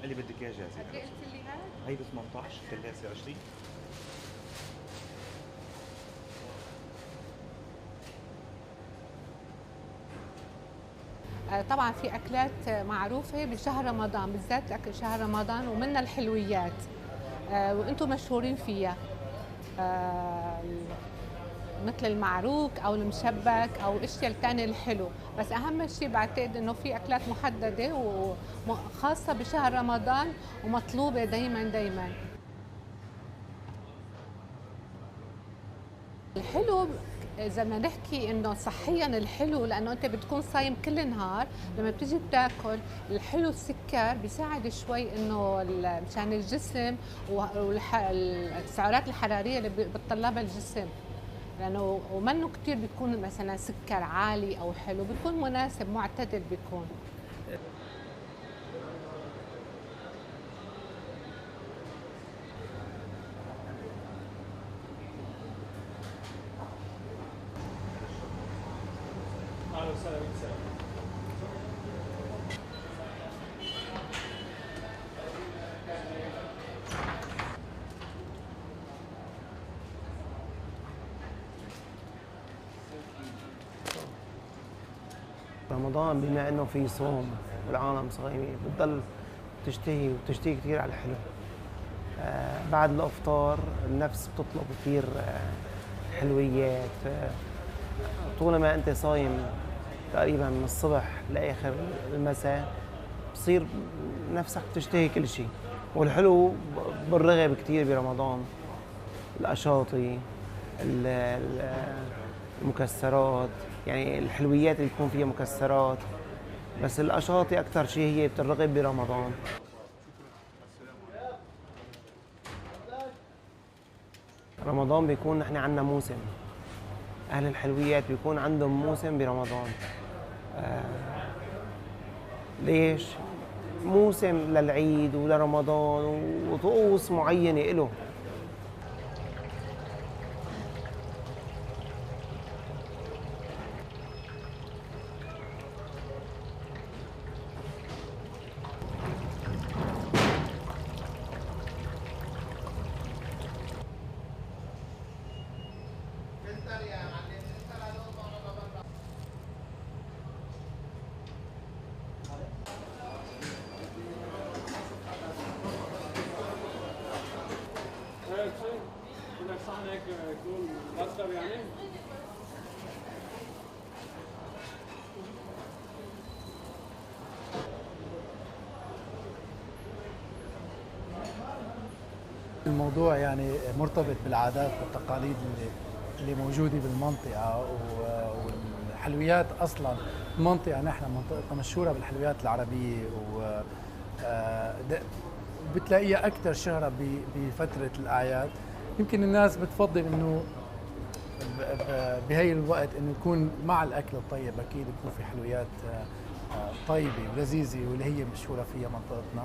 قال لي بدك اياه جاهزه. قد ايه قلت لي هاد؟ هي ب 18 كلاسه 20. طبعا في اكلات معروفه بشهر رمضان، بالذات اكل شهر رمضان، ومنها الحلويات. وانتم مشهورين فيها. آه، مثل المعروك او المشبك او الاشياء الثانيه الحلو. بس اهم شيء بعتقد انه في اكلات محدده وخاصه بشهر رمضان ومطلوبه دائما دائما. الحلو اذا بدنا نحكي انه صحيا الحلو، لانه انت بتكون صايم كل النهار، لما بتيجي بتاكل الحلو السكر بيساعد شوي انه مشان الجسم والسعرات الحراريه اللي بتطلبها الجسم، لانه ومنه كثير بيكون مثلا سكر عالي او حلو، بيكون مناسب معتدل بيكون. اهلا وسهلا بك. رمضان بما انه في صوم والعالم صايمين بتضل وتشتهي كثير على الحلو. بعد الافطار النفس بتطلب كثير حلويات. طولما انت صايم تقريبا من الصبح لاخر المساء بصير نفسك تشتهي كل شيء. والحلو بالرغب كثير برمضان، الاشاطي، المكسرات، يعني الحلويات اللي بيكون فيها مكسرات. بس الاشاطي اكثر شيء هي بترغب برمضان. رمضان بيكون نحن عندنا موسم، اهل الحلويات بيكون عندهم موسم برمضان. ليش؟ موسم للعيد ولرمضان وطقوس معينه له. بدك صحن هيك يكون اكثر يعني؟ الموضوع يعني مرتبط بالعادات والتقاليد اللي موجوده بالمنطقه، والحلويات اصلا المنطقه، نحن منطقتنا مشهوره بالحلويات العربيه، بتلاقيها اكثر شهره بفتره الاعياد. يمكن الناس بتفضل انه بهي الوقت انه يكون مع الاكل الطيب، اكيد يكون في حلويات طيبه ولذيذه واللي هي مشهوره فيها منطقتنا.